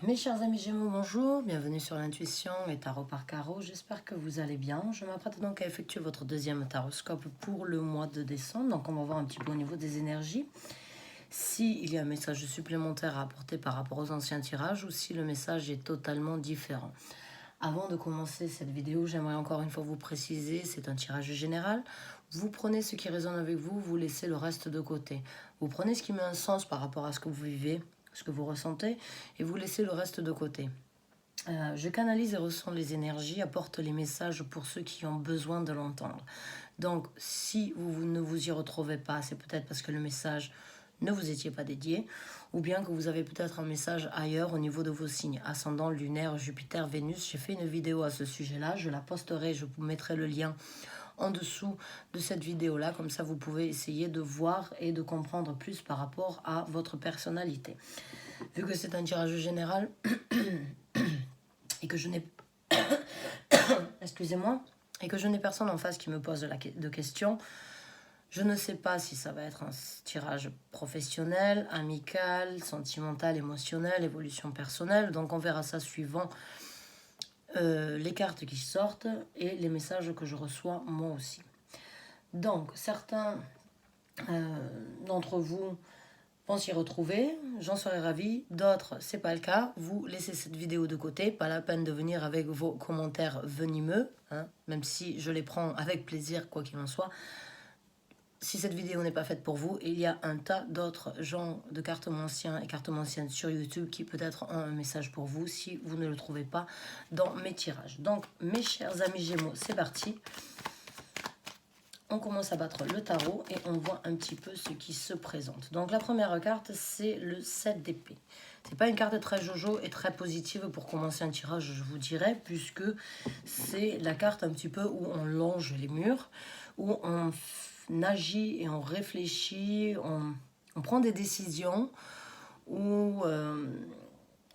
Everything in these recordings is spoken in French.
Mes chers amis Gémeaux, bonjour, bienvenue sur l'intuition et tarot par carreau, j'espère que vous allez bien. Je m'apprête donc à effectuer votre deuxième taroscope pour le mois de décembre, donc on va voir un petit peu au niveau des énergies, s'il y a un message supplémentaire à apporter par rapport aux anciens tirages ou si le message est totalement différent. Avant de commencer cette vidéo, j'aimerais encore une fois vous préciser, c'est un tirage général. Vous prenez ce qui résonne avec vous, vous laissez le reste de côté. Vous prenez ce qui met un sens par rapport à ce que vous vivez, ce que vous ressentez, et vous laissez le reste de côté. Je canalise et ressens les énergies, apporte les messages pour ceux qui ont besoin de l'entendre. Donc, si vous ne vous y retrouvez pas, c'est peut-être parce que le message ne vous étiez pas dédié, ou bien que vous avez peut-être un message ailleurs au niveau de vos signes, ascendant, lunaire, Jupiter, Vénus. J'ai fait une vidéo à ce sujet-là, je la posterai, je vous mettrai le lien en dessous de cette vidéo-là, comme ça vous pouvez essayer de voir et de comprendre plus par rapport à votre personnalité. Vu que c'est un tirage général et que je n'ai excusez-moi, et que je n'ai personne en face qui me pose de questions, je ne sais pas si ça va être un tirage professionnel, amical, sentimental, émotionnel, évolution personnelle. Donc on verra ça suivant les cartes qui sortent et les messages que je reçois moi aussi. Donc certains d'entre vous vont s'y retrouver, j'en serais ravie. D'autres, c'est pas le cas. Vous laissez cette vidéo de côté, pas la peine de venir avec vos commentaires venimeux, hein, même si je les prends avec plaisir, quoi qu'il en soit. Si cette vidéo n'est pas faite pour vous, il y a un tas d'autres gens de cartomanciens et cartomanciennes sur YouTube qui peut-être ont un message pour vous si vous ne le trouvez pas dans mes tirages. Donc, mes chers amis Gémeaux, c'est parti. On commence à battre le tarot et on voit un petit peu ce qui se présente. Donc, la première carte, c'est le 7 d'épée. C'est pas une carte très jojo et très positive pour commencer un tirage, je vous dirais, puisque c'est la carte un petit peu où on longe les murs, où on agit et on réfléchit, on prend des décisions, où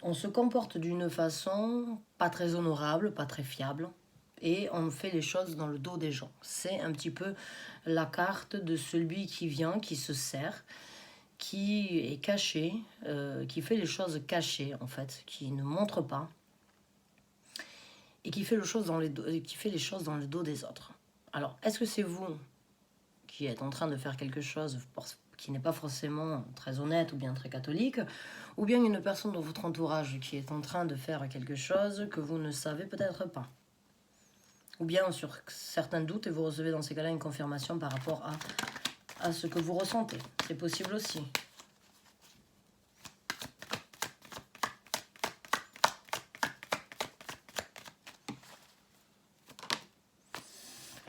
on se comporte d'une façon pas très honorable, pas très fiable, et on fait les choses dans le dos des gens. C'est un petit peu la carte de celui qui vient, qui se sert, qui est caché, qui fait les choses cachées en fait, qui ne montre pas, et qui fait les choses dans le dos des autres. Alors, est-ce que c'est vous qui êtes en train de faire quelque chose qui n'est pas forcément très honnête ou bien très catholique, ou bien une personne dans votre entourage qui est en train de faire quelque chose que vous ne savez peut-être pas, ou bien sur certains doutes et vous recevez dans ces cas-là une confirmation par rapport à ce que vous ressentez. C'est possible aussi.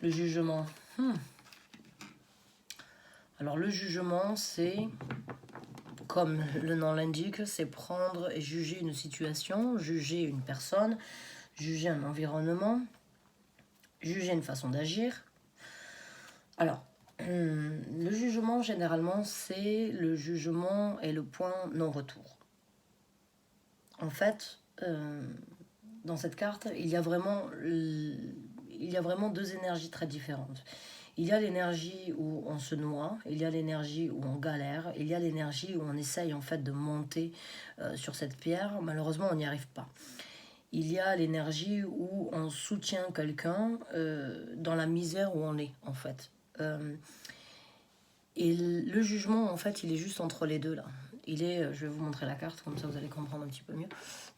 Le jugement. Alors le jugement, c'est, comme le nom l'indique, c'est prendre et juger une situation, juger une personne, juger un environnement, juger une façon d'agir. Alors, le jugement, généralement, c'est le jugement et le point non-retour. En fait, dans cette carte, il y a vraiment deux énergies très différentes. Il y a l'énergie où on se noie, il y a l'énergie où on galère, il y a l'énergie où on essaye en fait de monter sur cette pierre. Malheureusement, on n'y arrive pas. Il y a l'énergie où on soutient quelqu'un dans la misère où on est en fait. Et le jugement, en fait, il est juste entre les deux là. Il est, je vais vous montrer la carte, comme ça vous allez comprendre un petit peu mieux.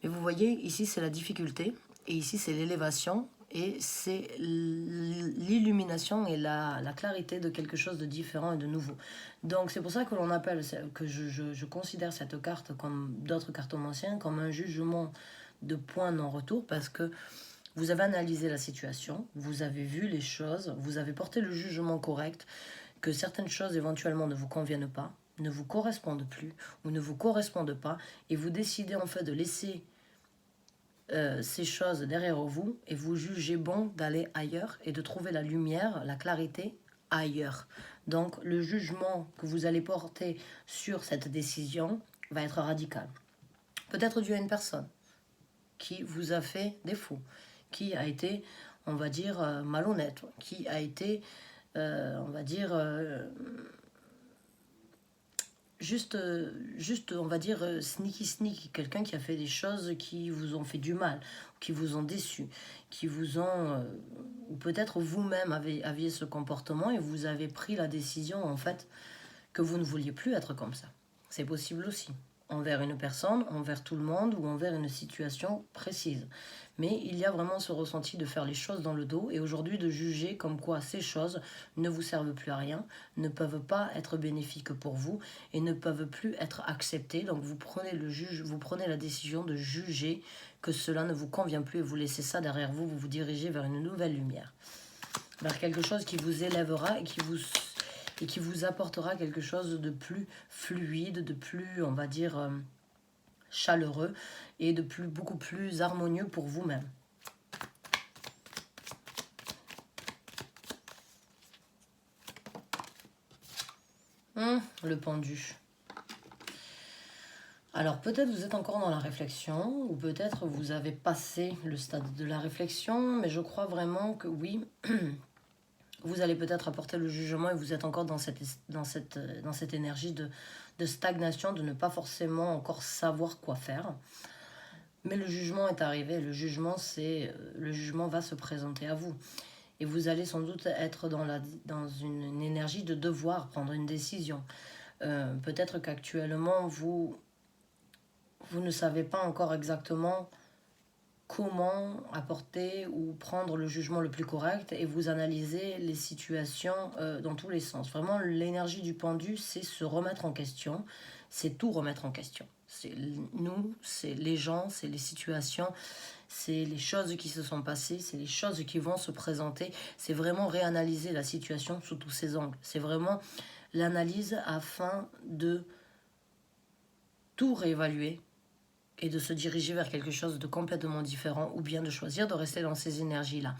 Mais vous voyez, ici c'est la difficulté, et ici c'est l'élévation, et c'est l'illumination et la clarité de quelque chose de différent et de nouveau. Donc c'est pour ça que l'on appelle, que je considère cette carte, comme d'autres cartomanciens, comme un jugement de point non-retour, parce que vous avez analysé la situation, vous avez vu les choses, vous avez porté le jugement correct, que certaines choses éventuellement ne vous conviennent pas, ne vous correspondent plus ou ne vous correspondent pas, et vous décidez en fait de laisser ces choses derrière vous et vous jugez bon d'aller ailleurs et de trouver la lumière, la clarité ailleurs. Donc le jugement que vous allez porter sur cette décision va être radical. Peut-être dû à une personne qui vous a fait défaut, qui a été, on va dire, malhonnête, qui a été, on va dire, juste, on va dire, sneaky, quelqu'un qui a fait des choses qui vous ont fait du mal, qui vous ont déçu, qui vous ont... ou peut-être vous-même aviez ce comportement et vous avez pris la décision, en fait, que vous ne vouliez plus être comme ça. C'est possible aussi, envers une personne, envers tout le monde ou envers une situation précise. Mais il y a vraiment ce ressenti de faire les choses dans le dos et aujourd'hui de juger comme quoi ces choses ne vous servent plus à rien, ne peuvent pas être bénéfiques pour vous et ne peuvent plus être acceptées. Donc vous prenez la décision de juger que cela ne vous convient plus et vous laissez ça derrière vous, vous vous dirigez vers une nouvelle lumière, vers quelque chose qui vous élèvera et qui vous apportera quelque chose de plus fluide, de plus, on va dire, chaleureux et de beaucoup plus harmonieux pour vous-même. Le pendu. Alors peut-être vous êtes encore dans la réflexion ou peut-être vous avez passé le stade de la réflexion, mais je crois vraiment que oui, vous allez peut-être apporter le jugement et vous êtes encore dans cette énergie de stagnation, de ne pas forcément encore savoir quoi faire. Mais le jugement est arrivé, le jugement va se présenter à vous. Et vous allez sans doute être dans une énergie de devoir prendre une décision. Peut-être qu'actuellement, vous ne savez pas encore exactement comment apporter ou prendre le jugement le plus correct et vous analysez les situations dans tous les sens. Vraiment, l'énergie du pendu, c'est se remettre en question, c'est tout remettre en question. C'est nous, c'est les gens, c'est les situations, c'est les choses qui se sont passées, c'est les choses qui vont se présenter. C'est vraiment réanalyser la situation sous tous ses angles. C'est vraiment l'analyse afin de tout réévaluer et de se diriger vers quelque chose de complètement différent ou bien de choisir de rester dans ces énergies-là.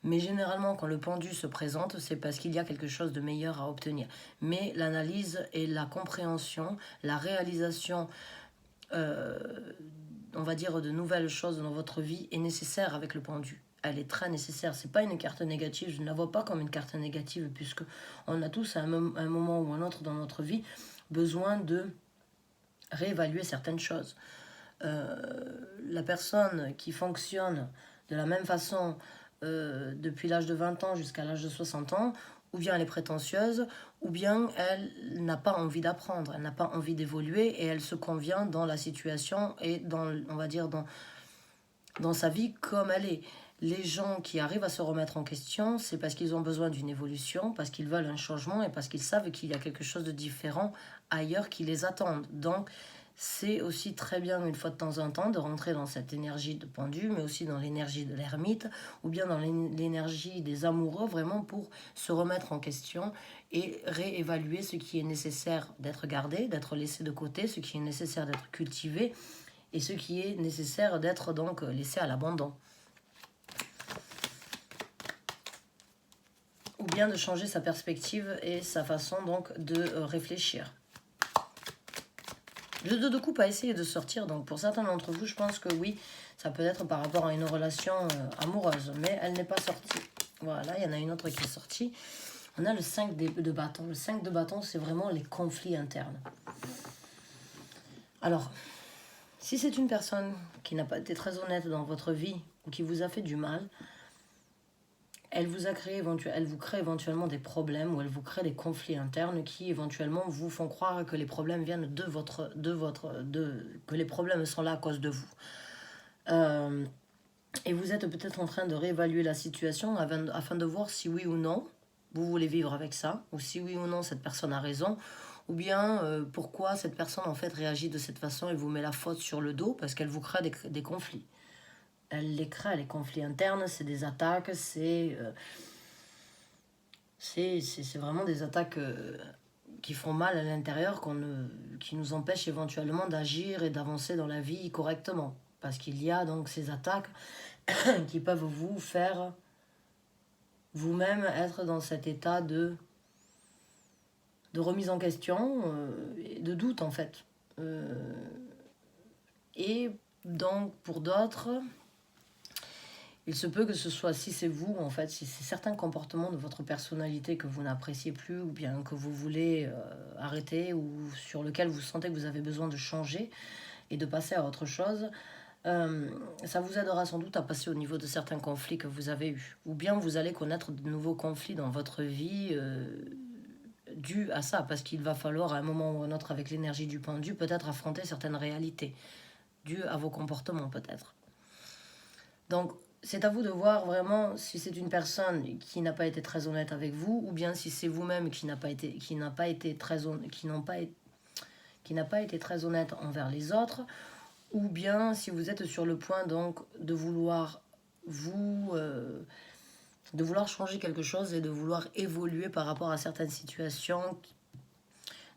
Mais généralement, quand le pendu se présente, c'est parce qu'il y a quelque chose de meilleur à obtenir. Mais l'analyse et la compréhension, la réalisation, on va dire, de nouvelles choses dans votre vie est nécessaire avec le pendu. Elle est très nécessaire. C'est pas une carte négative. Je ne la vois pas comme une carte négative puisque on a tous à un moment ou un autre dans notre vie besoin de réévaluer certaines choses. La personne qui fonctionne de la même façon depuis l'âge de 20 ans jusqu'à l'âge de 60 ans, ou bien elle est prétentieuse, ou bien elle n'a pas envie d'apprendre, elle n'a pas envie d'évoluer et elle se convient dans la situation et on va dire, dans sa vie comme elle est. Les gens qui arrivent à se remettre en question, c'est parce qu'ils ont besoin d'une évolution, parce qu'ils veulent un changement et parce qu'ils savent qu'il y a quelque chose de différent ailleurs qui les attend. Donc, c'est aussi très bien une fois de temps en temps de rentrer dans cette énergie de pendu, mais aussi dans l'énergie de l'ermite ou bien dans l'énergie des amoureux, vraiment pour se remettre en question et réévaluer ce qui est nécessaire d'être gardé, d'être laissé de côté, ce qui est nécessaire d'être cultivé et ce qui est nécessaire d'être donc laissé à l'abandon. Ou bien de changer sa perspective et sa façon donc de réfléchir. Le 2 de coupe a essayé de sortir, donc pour certains d'entre vous, je pense que oui, ça peut être par rapport à une relation amoureuse, mais elle n'est pas sortie. Voilà, il y en a une autre qui est sortie. On a le 5 de bâton. Le 5 de bâton, c'est vraiment les conflits internes. Alors, si c'est une personne qui n'a pas été très honnête dans votre vie ou qui vous a fait du mal, elle vous crée éventuellement des problèmes ou elle vous crée des conflits internes qui éventuellement vous font croire que les problèmes viennent que les problèmes sont là à cause de vous. Et vous êtes peut-être en train de réévaluer la situation afin de voir si oui ou non vous voulez vivre avec ça, ou si oui ou non cette personne a raison, ou bien pourquoi cette personne en fait réagit de cette façon et vous met la faute sur le dos parce qu'elle vous crée des conflits. Elle les crée, les conflits internes, c'est des attaques, c'est vraiment des attaques qui font mal à l'intérieur, qui nous empêchent éventuellement d'agir et d'avancer dans la vie correctement. Parce qu'il y a donc ces attaques qui peuvent vous faire vous-même être dans cet état de remise en question, de doute en fait. Et donc pour d'autres, Il se peut que ce soit, si c'est vous, en fait, si c'est certains comportements de votre personnalité que vous n'appréciez plus ou bien que vous voulez arrêter ou sur lequel vous sentez que vous avez besoin de changer et de passer à autre chose, ça vous aidera sans doute à passer au niveau de certains conflits que vous avez eus. Ou bien vous allez connaître de nouveaux conflits dans votre vie dus à ça, parce qu'il va falloir à un moment ou à un autre, avec l'énergie du pendu, peut-être affronter certaines réalités, dues à vos comportements peut-être. Donc, c'est à vous de voir vraiment si c'est une personne qui n'a pas été très honnête avec vous, ou bien si c'est vous-même qui n'a pas été très honnête envers les autres, ou bien si vous êtes sur le point donc de vouloir de vouloir changer quelque chose et de vouloir évoluer par rapport à certaines situations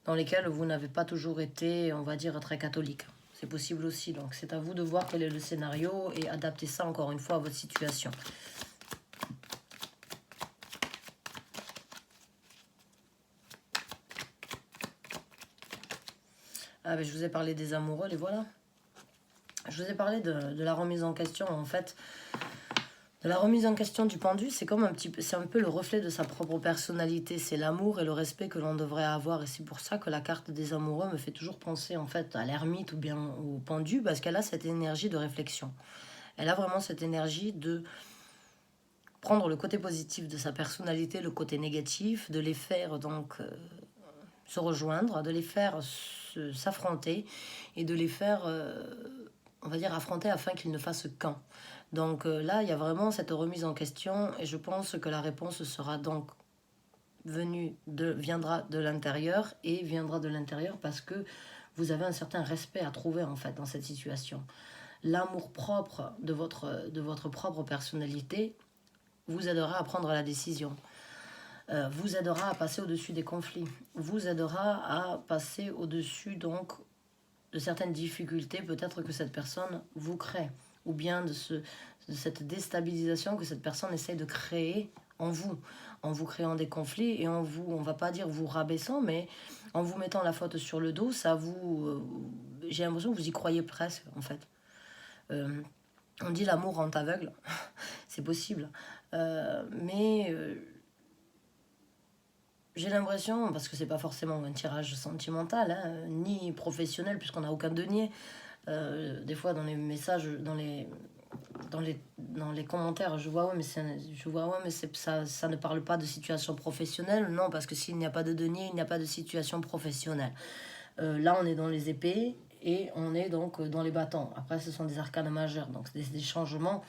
dans lesquelles vous n'avez pas toujours été, on va dire, très catholique. C'est possible aussi, donc c'est à vous de voir quel est le scénario et adapter ça encore une fois à votre situation. Ah ben je vous ai parlé des amoureux, les voilà. Je vous ai parlé de la remise en question, en fait. De la remise en question du pendu, c'est comme c'est un peu le reflet de sa propre personnalité. C'est l'amour et le respect que l'on devrait avoir. Et c'est pour ça que la carte des amoureux me fait toujours penser en fait à l'ermite ou bien au pendu, parce qu'elle a cette énergie de réflexion. Elle a vraiment cette énergie de prendre le côté positif de sa personnalité, le côté négatif, de les faire donc se rejoindre, de les faire s'affronter et de les faire, on va dire, affronter afin qu'ils ne fassent qu'un. Donc là, il y a vraiment cette remise en question et je pense que la réponse sera donc viendra de l'intérieur et viendra de l'intérieur parce que vous avez un certain respect à trouver en fait dans cette situation. L'amour propre de votre propre personnalité vous aidera à prendre la décision, vous aidera à passer au-dessus des conflits, vous aidera à passer au-dessus donc de certaines difficultés peut-être que cette personne vous crée, ou bien de cette déstabilisation que cette personne essaie de créer en vous créant des conflits et on va pas dire vous rabaissant, mais en vous mettant la faute sur le dos, ça j'ai l'impression que vous y croyez presque en fait. On dit l'amour rend aveugle, c'est possible, mais j'ai l'impression, parce que c'est pas forcément un tirage sentimental, hein, ni professionnel, puisqu'on n'a aucun denier. Des fois, dans les messages, dans les commentaires, je vois, ouais, mais ça ne parle pas de situation professionnelle. Non, parce que s'il n'y a pas de denier, il n'y a pas de situation professionnelle. Là, on est dans les épées et on est donc dans les bâtons. Après, ce sont des arcanes majeurs, donc c'est des changements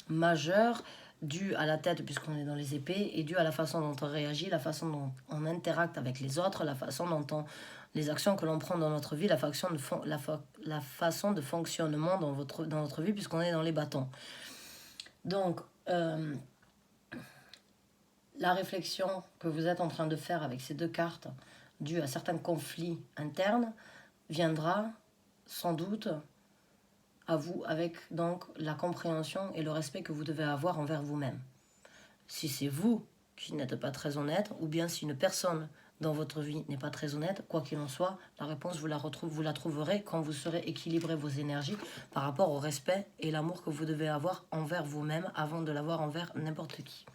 majeurs dû à la tête puisqu'on est dans les épées et dû à la façon dont on réagit, la façon dont on interacte avec les autres, la façon dont les actions que l'on prend dans notre vie, la façon de fonctionnement dans notre vie puisqu'on est dans les bâtons. Donc, la réflexion que vous êtes en train de faire avec ces deux cartes, due à certains conflits internes, viendra sans doute à vous avec donc la compréhension et le respect que vous devez avoir envers vous-même. Si c'est vous qui n'êtes pas très honnête, ou bien si une personne dans votre vie n'est pas très honnête, quoi qu'il en soit, la réponse vous la trouverez quand vous serez équilibré vos énergies par rapport au respect et l'amour que vous devez avoir envers vous-même avant de l'avoir envers n'importe qui.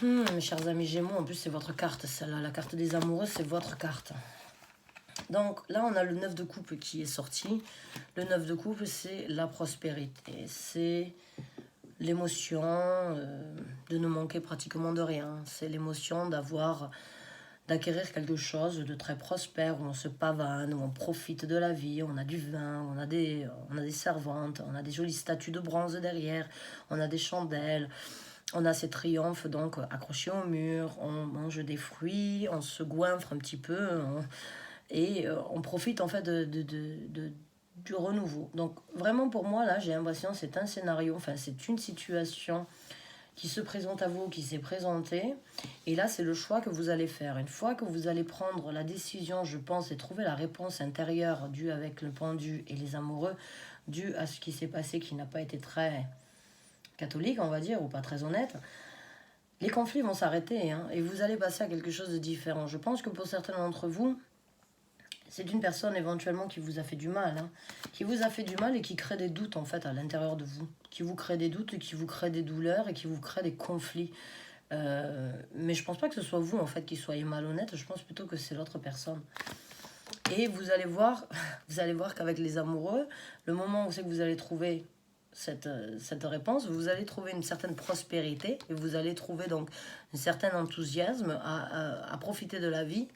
Mes chers amis Gémeaux, en plus c'est votre carte, celle-là, la carte des amoureux, c'est votre carte. Donc là, on a le 9 de coupe qui est sorti. Le 9 de coupe, c'est la prospérité. C'est l'émotion de ne manquer pratiquement de rien. C'est l'émotion d'acquérir quelque chose de très prospère, où on se pavane, où on profite de la vie, on a du vin, on a des servantes, on a des jolies statues de bronze derrière, on a des chandelles. On a ces triomphes donc accrochés au mur, on mange des fruits, on se goinfre un petit peu, et on profite en fait du renouveau. Donc vraiment pour moi là j'ai l'impression que c'est un scénario, enfin c'est une situation qui se présente à vous, qui s'est présentée, et là c'est le choix que vous allez faire. Une fois que vous allez prendre la décision, je pense, et trouver la réponse intérieure due avec le pendu et les amoureux, due à ce qui s'est passé qui n'a pas été très catholique on va dire, ou pas très honnête, les conflits vont s'arrêter hein, et vous allez passer à quelque chose de différent. Je pense que pour certains d'entre vous, C'est une personne éventuellement qui vous a fait du mal, hein, qui vous a fait du mal et qui crée des doutes en fait à l'intérieur de vous, qui vous crée des doutes, qui vous crée des douleurs et qui vous crée des conflits. Mais je pense pas que ce soit vous en fait qui soyez malhonnête, je pense plutôt que c'est l'autre personne. Et vous allez voir, vous allez voir qu'avec les amoureux, le moment où c'est que vous allez trouver cette réponse, vous allez trouver une certaine prospérité et vous allez trouver donc un certain enthousiasme à profiter de la vie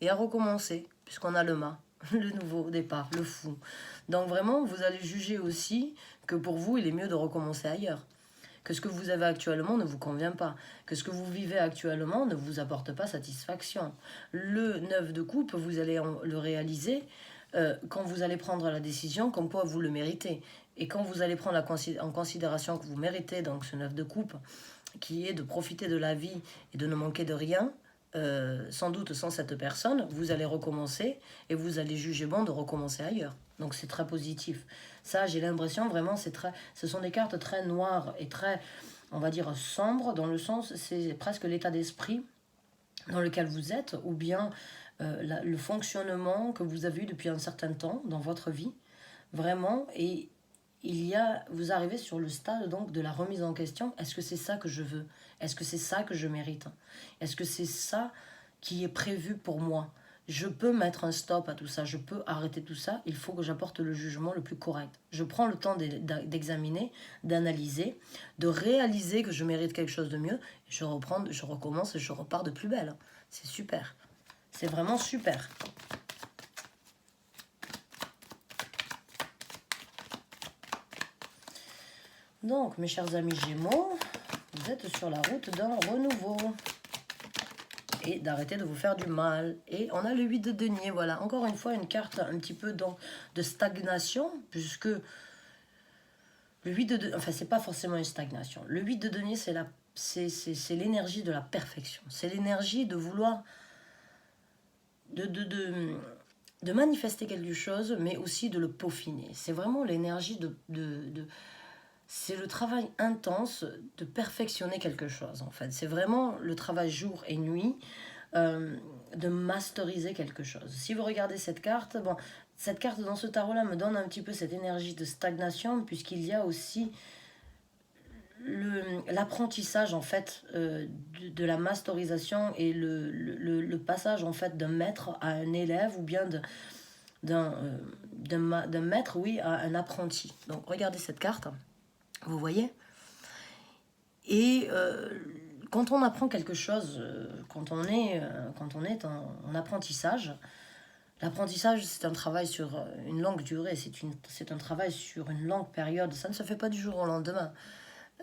et à recommencer, puisqu'on a le mât, le nouveau départ, le fou. Donc vraiment, vous allez juger aussi que pour vous, il est mieux de recommencer ailleurs. Que ce que vous avez actuellement ne vous convient pas. Que ce que vous vivez actuellement ne vous apporte pas satisfaction. Le 9 de coupe, vous allez le réaliser quand vous allez prendre la décision comme quoi vous le méritez. Et quand vous allez prendre en considération que vous méritez donc ce 9 de coupe, qui est de profiter de la vie et de ne manquer de rien, sans doute sans cette personne, vous allez recommencer et vous allez juger bon de recommencer ailleurs. Donc c'est très positif. Ça, j'ai l'impression vraiment, ce sont des cartes très noires et très, on va dire, sombres, dans le sens, c'est presque l'état d'esprit dans lequel vous êtes, ou bien le fonctionnement que vous avez eu depuis un certain temps dans votre vie, vraiment, et vous arrivez sur le stade donc de la remise en question. Est-ce que c'est ça que je veux? Est-ce que c'est ça que je mérite? Est-ce que c'est ça qui est prévu pour moi? Je peux mettre un stop à tout ça, je peux arrêter tout ça, il faut que j'apporte le jugement le plus correct. Je prends le temps d'examiner, d'analyser, de réaliser que je mérite quelque chose de mieux, je reprends, je recommence et je repars de plus belle. C'est super. C'est vraiment super. Donc, mes chers amis Gémeaux, vous êtes sur la route d'un renouveau. Et d'arrêter de vous faire du mal. Et on a le 8 de denier, voilà. Encore une fois, une carte un petit peu de stagnation, puisque le 8 de denier, enfin, c'est pas forcément une stagnation. Le 8 de denier, c'est l'énergie de la perfection. C'est l'énergie de vouloir de manifester quelque chose, mais aussi de le peaufiner. C'est vraiment l'énergie c'est le travail intense de perfectionner quelque chose, en fait. C'est vraiment le travail jour et nuit de masteriser quelque chose. Si vous regardez cette carte, bon, cette carte dans ce tarot-là me donne un petit peu cette énergie de stagnation, puisqu'il y a aussi l'apprentissage, en fait, de la masterisation et le passage, en fait, d'un maître à un élève, ou bien d'un maître, oui, à un apprenti. Donc, regardez cette carte. Vous voyez? Et quand on apprend quelque chose, quand on est en apprentissage, l'apprentissage, c'est un travail sur une longue durée, c'est un travail sur une longue période. Ça ne se fait pas du jour au lendemain.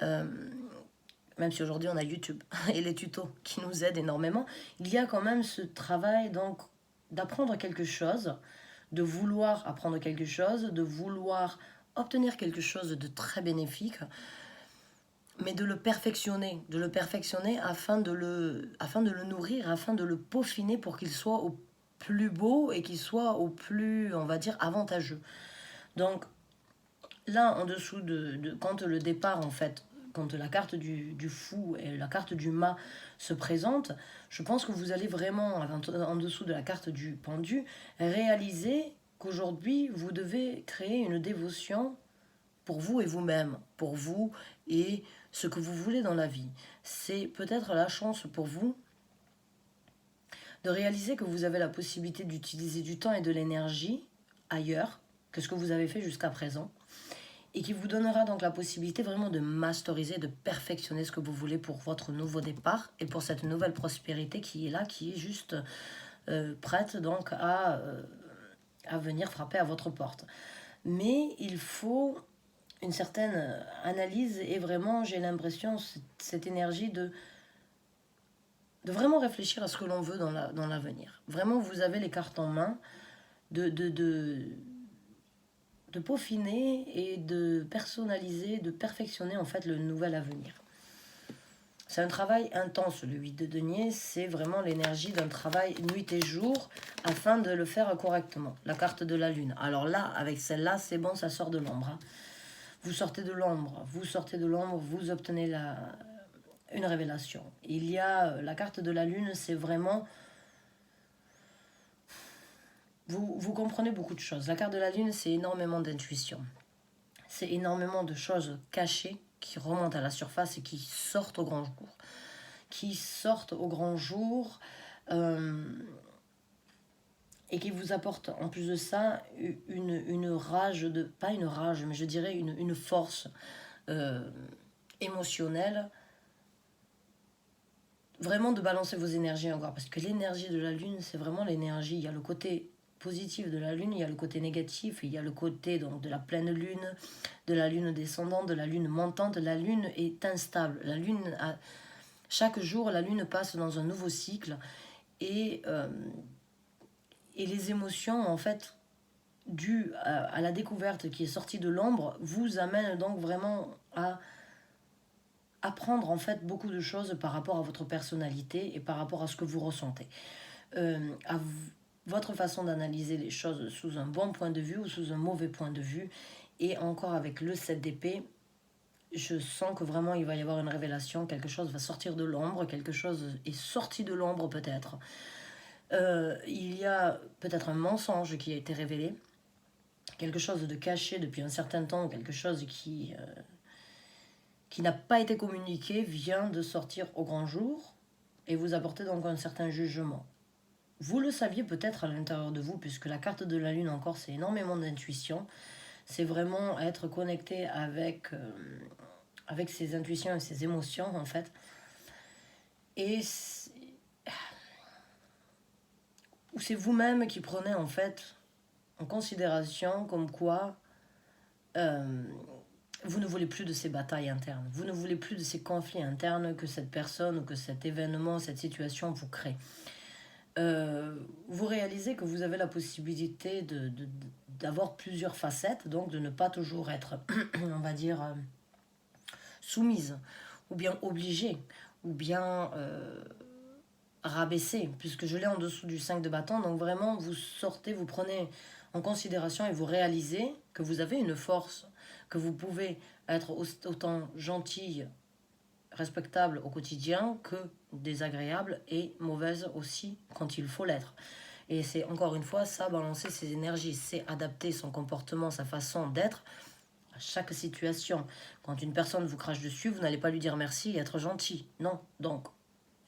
Même si aujourd'hui on a YouTube et les tutos qui nous aident énormément, il y a quand même ce travail donc d'apprendre quelque chose, de vouloir apprendre quelque chose, de vouloir obtenir quelque chose de très bénéfique, mais de le perfectionner afin de le nourrir, afin de le peaufiner pour qu'il soit au plus beau et qu'il soit au plus, on va dire, avantageux. Donc là, en dessous quand le départ, en fait, quand la carte du fou et la carte du mât se présentent, je pense que vous allez vraiment, en dessous de la carte du pendu, réaliser qu'aujourd'hui, vous devez créer une dévotion pour vous et vous-même, pour vous et ce que vous voulez dans la vie. C'est peut-être la chance pour vous de réaliser que vous avez la possibilité d'utiliser du temps et de l'énergie ailleurs que ce que vous avez fait jusqu'à présent, et qui vous donnera donc la possibilité vraiment de masteriser, de perfectionner ce que vous voulez pour votre nouveau départ et pour cette nouvelle prospérité qui est là, qui est juste prête donc à venir frapper à votre porte. Mais il faut une certaine analyse et vraiment, j'ai l'impression, cette énergie de vraiment réfléchir à ce que l'on veut dans l'avenir. Vraiment, vous avez les cartes en main de peaufiner et de personnaliser, de perfectionner en fait le nouvel avenir. C'est un travail intense, le 8 de denier, c'est vraiment l'énergie d'un travail nuit et jour afin de le faire correctement. La carte de la lune. Alors là, avec celle-là, c'est bon, ça sort de l'ombre. Hein. Vous sortez de l'ombre, vous obtenez une révélation. Il y a la carte de la lune, c'est vraiment vous comprenez beaucoup de choses. La carte de la lune, c'est énormément d'intuition. C'est énormément de choses cachées qui remontent à la surface et qui sortent au grand jour. Qui sortent au grand jour et qui vous apportent en plus de ça une rage, pas une rage, mais je dirais une force émotionnelle. Vraiment de balancer vos énergies encore. Parce que l'énergie de la lune, c'est vraiment l'énergie. Il y a le côté positif de la lune, il y a le côté négatif, il y a le côté donc de la pleine lune, de la lune descendante, de la lune montante. La lune est instable. La lune chaque jour, la lune passe dans un nouveau cycle et les émotions, en fait, dues à la découverte qui est sortie de l'ombre, vous amènent donc vraiment à apprendre en fait beaucoup de choses par rapport à votre personnalité et par rapport à ce que vous ressentez. Votre façon d'analyser les choses sous un bon point de vue ou sous un mauvais point de vue. Et encore avec le 7 d'épée, je sens que vraiment il va y avoir une révélation, quelque chose va sortir de l'ombre, quelque chose est sorti de l'ombre peut-être. Il y a peut-être un mensonge qui a été révélé, quelque chose de caché depuis un certain temps, quelque chose qui n'a pas été communiqué vient de sortir au grand jour et vous apporter donc un certain jugement. Vous le saviez peut-être à l'intérieur de vous, puisque la carte de la lune encore, c'est énormément d'intuition. C'est vraiment être connecté avec ses intuitions et ses émotions, en fait. Et c'est vous-même qui prenez, en fait, en considération comme quoi vous ne voulez plus de ces batailles internes. Vous ne voulez plus de ces conflits internes que cette personne ou que cet événement, cette situation vous crée. Vous réalisez que vous avez la possibilité d'avoir plusieurs facettes, donc de ne pas toujours être, on va dire, soumise, ou bien obligée, ou bien rabaissée, puisque je l'ai en dessous du 5 de bâton, donc vraiment vous sortez, vous prenez en considération et vous réalisez que vous avez une force, que vous pouvez être autant gentille, respectable au quotidien que désagréable et mauvaise aussi quand il faut l'être. Et c'est encore une fois ça, balancer ses énergies, c'est adapter son comportement, sa façon d'être à chaque situation. Quand une personne vous crache dessus, vous n'allez pas lui dire merci et être gentil. Non. Donc,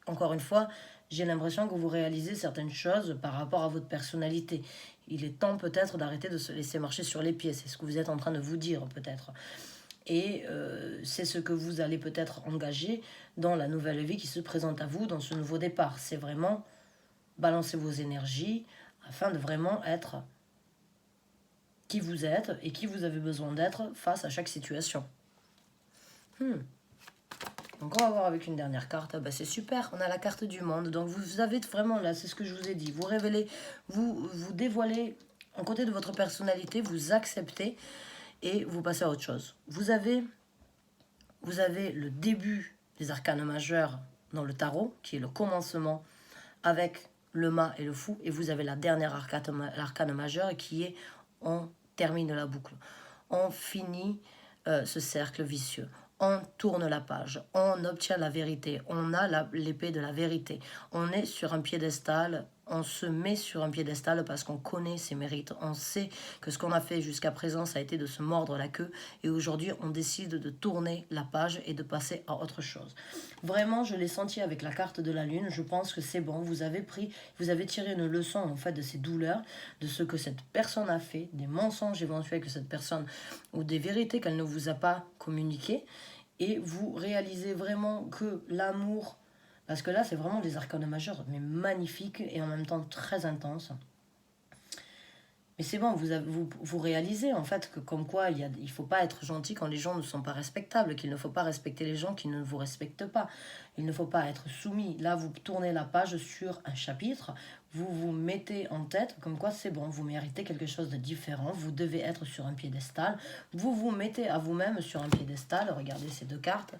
encore une fois, j'ai l'impression que vous réalisez certaines choses par rapport à votre personnalité. Il est temps peut-être d'arrêter de se laisser marcher sur les pieds. C'est ce que vous êtes en train de vous dire peut-être. Et c'est ce que vous allez peut-être engager dans la nouvelle vie qui se présente à vous, dans ce nouveau départ. C'est vraiment balancer vos énergies afin de vraiment être qui vous êtes et qui vous avez besoin d'être face à chaque situation. Donc on va voir avec une dernière carte. Ben, c'est super, on a la carte du monde. Donc vous avez vraiment, là c'est ce que je vous ai dit, vous révélez, vous dévoilez un côté de votre personnalité, vous acceptez et vous passez à autre chose. Vous avez le début des arcanes majeurs dans le tarot, qui est le commencement avec le mât et le fou, et vous avez la dernière arcane majeure qui est on termine la boucle, on finit ce cercle vicieux, on tourne la page, on obtient la vérité, on a l'épée de la vérité, on est sur un piédestal, on se met sur un piédestal parce qu'on connaît ses mérites, on sait que ce qu'on a fait jusqu'à présent ça a été de se mordre la queue et aujourd'hui on décide de tourner la page et de passer à autre chose. Vraiment je l'ai senti avec la carte de la lune, je pense que c'est bon, vous avez tiré une leçon en fait de ces douleurs, de ce que cette personne a fait, des mensonges éventuels que cette personne ou des vérités qu'elle ne vous a pas communiquées et vous réalisez vraiment que l'amour. Parce que là, c'est vraiment des arcanes majeurs, mais magnifiques et en même temps très intenses. Mais c'est bon, vous réalisez en fait que comme quoi il ne faut pas être gentil quand les gens ne sont pas respectables, qu'il ne faut pas respecter les gens qui ne vous respectent pas. Il ne faut pas être soumis. Là, vous tournez la page sur un chapitre, vous vous mettez en tête comme quoi c'est bon, vous méritez quelque chose de différent, vous devez être sur un piédestal. Vous vous mettez à vous-même sur un piédestal, regardez ces deux cartes.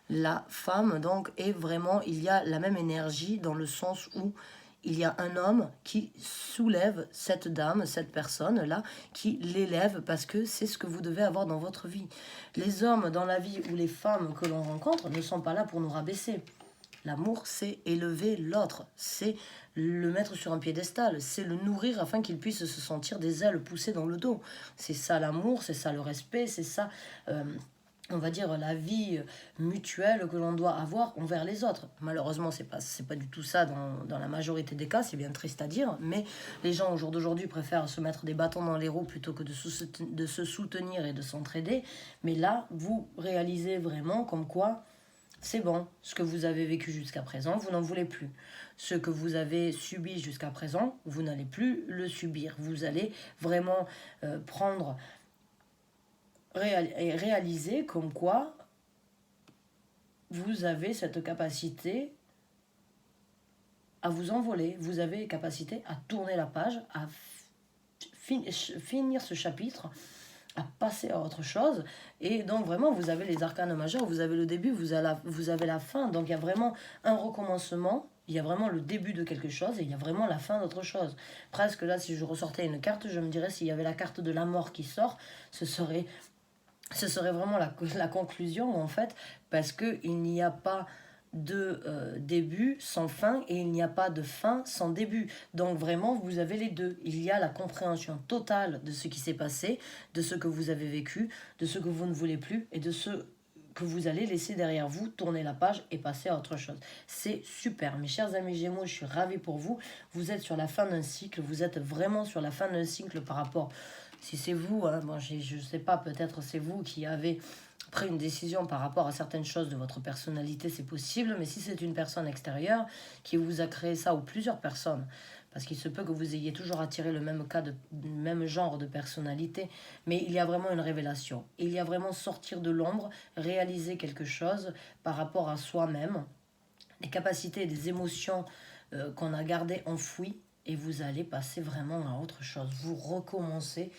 La femme, donc, est vraiment, il y a la même énergie dans le sens où il y a un homme qui soulève cette dame, cette personne-là, qui l'élève parce que c'est ce que vous devez avoir dans votre vie. Les hommes dans la vie ou les femmes que l'on rencontre ne sont pas là pour nous rabaisser. L'amour, c'est élever l'autre, c'est le mettre sur un piédestal, c'est le nourrir afin qu'il puisse se sentir des ailes poussées dans le dos. C'est ça l'amour, c'est ça le respect, c'est ça, on va dire, la vie mutuelle que l'on doit avoir envers les autres. Malheureusement, c'est pas du tout ça dans la majorité des cas, c'est bien triste à dire, mais les gens au jour d'aujourd'hui préfèrent se mettre des bâtons dans les roues plutôt que de se soutenir et de s'entraider. Mais là, vous réalisez vraiment comme quoi c'est bon, ce que vous avez vécu jusqu'à présent, vous n'en voulez plus. Ce que vous avez subi jusqu'à présent, vous n'allez plus le subir. Vous allez vraiment prendre et réaliser comme quoi vous avez cette capacité à vous envoler, vous avez la capacité à tourner la page, à finir ce chapitre, à passer à autre chose. Et donc vraiment, vous avez les arcanes majeurs, vous avez le début, vous avez la fin. Donc il y a vraiment un recommencement, il y a vraiment le début de quelque chose et il y a vraiment la fin d'autre chose. Presque là, si je ressortais une carte, je me dirais s'il y avait la carte de la mort qui sort, ce serait vraiment la conclusion en fait, parce qu'il n'y a pas de début sans fin et il n'y a pas de fin sans début. Donc vraiment, vous avez les deux. Il y a la compréhension totale de ce qui s'est passé, de ce que vous avez vécu, de ce que vous ne voulez plus et de ce que vous allez laisser derrière vous, tourner la page et passer à autre chose. C'est super. Mes chers amis Gémeaux, je suis ravie pour vous. Vous êtes sur la fin d'un cycle, vous êtes vraiment sur la fin d'un cycle par rapport... Si c'est vous, hein, bon, je ne sais pas, peut-être c'est vous qui avez pris une décision par rapport à certaines choses de votre personnalité, c'est possible, mais si c'est une personne extérieure qui vous a créé ça, ou plusieurs personnes, parce qu'il se peut que vous ayez toujours attiré le même genre de personnalité, mais il y a vraiment une révélation. Il y a vraiment sortir de l'ombre, réaliser quelque chose par rapport à soi-même, des capacités et des émotions qu'on a gardées enfouies, et vous allez passer vraiment à autre chose. Vous recommencez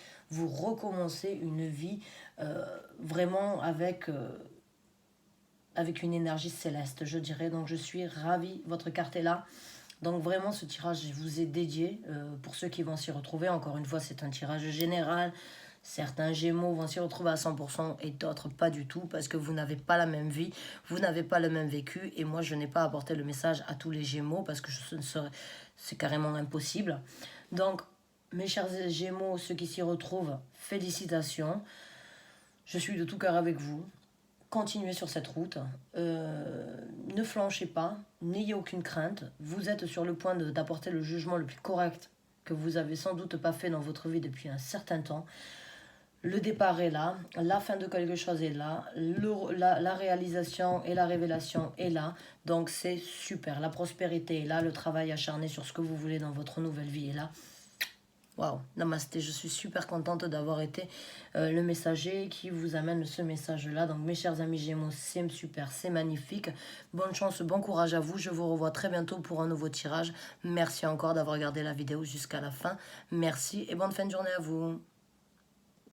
une vie vraiment avec une énergie céleste, je dirais. Donc je suis ravie, votre carte est là. Donc vraiment, ce tirage, je vous ai dédié pour ceux qui vont s'y retrouver. Encore une fois, c'est un tirage général. Certains Gémeaux vont s'y retrouver à 100% et d'autres pas du tout parce que vous n'avez pas la même vie, vous n'avez pas le même vécu et moi je n'ai pas apporté le message à tous les Gémeaux parce que c'est carrément impossible. Donc mes chers Gémeaux, ceux qui s'y retrouvent, félicitations. Je suis de tout cœur avec vous. Continuez sur cette route. Ne flanchez pas, n'ayez aucune crainte. Vous êtes sur le point d'apporter le jugement le plus correct que vous avez sans doute pas fait dans votre vie depuis un certain temps. Le départ est là, la fin de quelque chose est là, la réalisation et la révélation est là, donc c'est super, la prospérité est là, le travail acharné sur ce que vous voulez dans votre nouvelle vie est là. Waouh, namasté, je suis super contente d'avoir été le messager qui vous amène ce message-là. Donc mes chers amis Gémeaux, c'est super, c'est magnifique. Bonne chance, bon courage à vous. Je vous revois très bientôt pour un nouveau tirage. Merci encore d'avoir regardé la vidéo jusqu'à la fin. Merci et bonne fin de journée à vous.